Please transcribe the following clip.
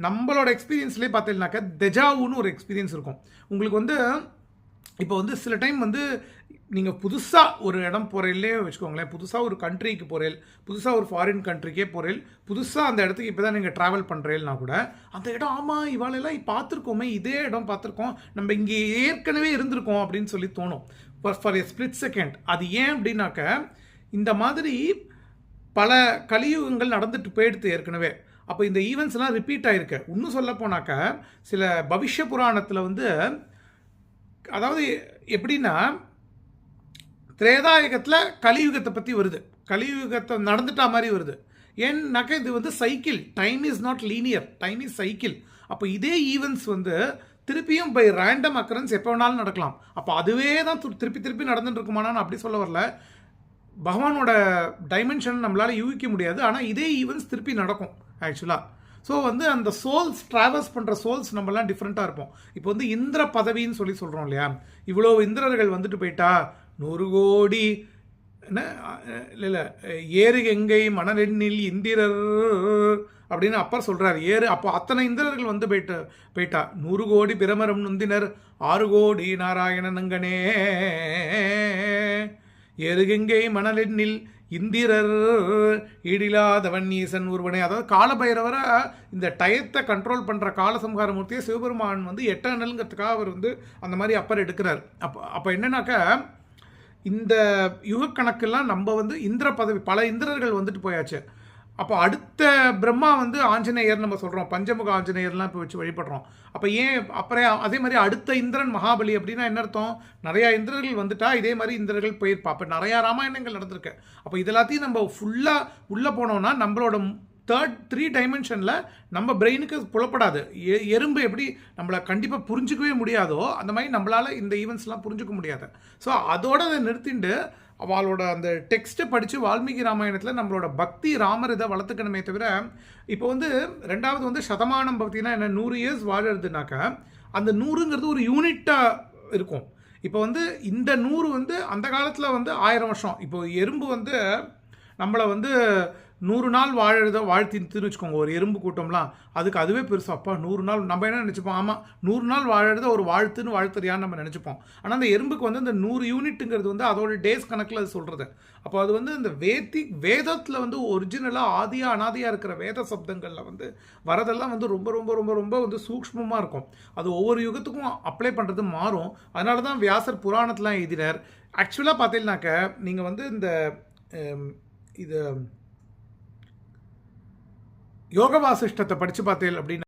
நம்மளோட எக்ஸ்பீரியன்ஸ்லேயே பார்த்தீங்கன்னாக்கா தெஜாவுன்னு ஒரு எக்ஸ்பீரியன்ஸ் இருக்கும். உங்களுக்கு வந்து இப்போ வந்து சில டைம் வந்து நீங்கள் புதுசாக ஒரு இடம் போகிறீங்களே வச்சுக்கோங்களேன், புதுசாக ஒரு கண்ட்ரிக்கு போகிறேன், புதுசாக ஒரு ஃபாரின் கண்ட்ரிக்கே போகிறேன், புதுசாக அந்த இடத்துக்கு இப்போ தான் நீங்கள் ட்ராவல் பண்ணுறேன்னா கூட அந்த இடம் ஆமாம் இவாளெல்லாம் பார்த்துருக்கோமே, இதே இடம் பார்த்துருக்கோம், நம்ம இங்கே ஏற்கனவே இருந்திருக்கோம் அப்படின்னு சொல்லி தோணும் ஃபார் எ ஸ்பிளிட் செகண்ட். அது ஏன் அப்படின்னாக்க இந்த மாதிரி பல கலியுகங்கள் நடந்துட்டு போயிடுது ஏற்கனவே. அப்போ இந்த ஈவெண்ட்ஸ்லாம் ரிப்பீட் ஆகிருக்கு. இன்னும் சொல்ல போனாக்க சில பவிஷ்ய புராணத்தில் வந்து அதாவது எப்படின்னா திரேதாயுகத்தில் கலியுகத்தை பற்றி வருது, கலியுகத்தை நடந்துட்டா மாதிரி வருது. ஏன்னாக்கா இது வந்து cycle, time is not linear, time is cycle. அப்போ இதே ஈவெண்ட்ஸ் வந்து திருப்பியும் பை ரேண்டம் அக்கரன்ஸ் எப்போ வேணாலும் நடக்கலாம். அப்போ அதுவே தான் திருப்பி திருப்பி நடந்துட்டு இருக்குமானான்னு அப்படி சொல்ல வரல. பகவானோட டைமென்ஷன் நம்மளால் யூகிக்க முடியாது, ஆனால் இதே ஈவெண்ட்ஸ் திருப்பி நடக்கும் ஆக்சுவலாக. ஸோ வந்து அந்த சோல்ஸ் ட்ராவல்ஸ் பண்ணுற சோல்ஸ் நம்மலாம் டிஃப்ரெண்ட்டாக இருப்போம். இப்போ வந்து இந்திர பதவின்னு சொல்லி சொல்கிறோம் இல்லையா, இவ்வளோ இந்திரர்கள் வந்துட்டு போயிட்டா 100 கோடி என்ன இல்லை ஏறு கங்கை மணலெண்ணில் இந்திரர் அப்படின்னு அப்பர் சொல்கிறார். அப்போ அத்தனை இந்திரர்கள் வந்து போயிட்டா 100 கோடி பிரமரம் நுந்தினர் 6 கோடி நாராயணனங்கனே ஏறுகங்கை மணலெண்ணில் இந்திரர் ஈடிலாதவன் ஈசன் ஒருவனே. அதாவது காலபைரவரை இந்த டயத்தை கண்ட்ரோல் பண்ணுற காலசம்ஹாரமூர்த்தியை சிவபெருமான் வந்து எட்டர்னல்ங்கிறதுக்காக அவர் வந்து அந்த மாதிரி அப்பர் எடுக்கிறார். அப்போ என்னன்னாக்கா இந்த யுகக்கணக்கெல்லாம் நம்ம வந்து இந்திர பதவி பல இந்திரர்கள் வந்துட்டு போயாச்சு. அப்போ அடுத்த பிரம்மா வந்து ஆஞ்சநேயர் நம்ம சொல்கிறோம், பஞ்சமுக ஆஞ்சநேயர்லாம் இப்போ வச்சு வழிபடுறோம். அப்போ ஏன் அப்புறம் அதே மாதிரி அடுத்த இந்திரன் மகாபலி அப்படின்னா என்ன அர்த்தம், நிறையா இந்திரர்கள் வந்துட்டா இதே மாதிரி இந்திரர்கள் போயிருப்பா. அப்போ நிறையா ராமாயணங்கள் நடந்திருக்கு. அப்போ இதெல்லாத்தையும் நம்ம ஃபுல்லாக உள்ளே போனோம்னா நம்மளோட 3 டைமென்ஷனில் நம்ம பிரெயினுக்கு புலப்படாது. எறும்பு எப்படி நம்மளை கண்டிப்பாக புரிஞ்சிக்கவே முடியாதோ அந்த மாதிரி நம்மளால் இந்த ஈவெண்ட்ஸ்லாம் புரிஞ்சிக்க முடியாது. ஸோ அதோட அதை நிறுத்திட்டு அவளோட அந்த டெக்ஸ்ட்டை படித்து வால்மீகி ராமாயணத்தில் நம்மளோட பக்தி ராமர் இதை வளர்த்துக்கணுமே தவிர, இப்போ வந்து ரெண்டாவது வந்து சதமானம் பக்தினா என்ன, 100 இயர்ஸ் வாழறதுனாக்கா அந்த 100ங்கிறது ஒரு யூனிட்டாக இருக்கும். இப்போ வந்து இந்த 100 வந்து அந்த காலத்தில் வந்து 1000 வருஷம். இப்போ எறும்பு வந்து நம்மளை வந்து 100 நாள் வாழ்த்தின்னு வச்சுக்கோங்க, ஒரு எறும்பு கூட்டம்லாம் அதுக்கு அதுவே பெருசு. அப்பா 100 நாள் நம்ம என்ன நினச்சிப்போம், ஆமாம் 100 நாள் வாழறத ஒரு வாழ்த்துன்னு வாழ்த்துறியான்னு நம்ம நினச்சிப்போம். ஆனால் அந்த எறும்புக்கு வந்து இந்த 100 யூனிட்டுங்கிறது வந்து அதோட டேஸ் கணக்கில் அது சொல்கிறது. அப்போ அது வந்து இந்த வேதத்தில் வந்து ஒரிஜினலாக ஆதியாக அனாதியாக இருக்கிற வேத சப்தங்களில் வந்து வரதெல்லாம் வந்து ரொம்ப ரொம்ப ரொம்ப ரொம்ப வந்து சூக்ஷ்மமாக இருக்கும். அது ஒவ்வொரு யுகத்துக்கும் அப்ளை பண்ணுறது மாறும். அதனால தான் வியாசர் புராணத்தெலாம் எழுதினார். ஆக்சுவலாக பார்த்தீங்கன்னாக்க நீங்கள் வந்து இந்த இது யோக வாசிஷ்டத்தை படித்து பார்த்தேன் அப்படின்னா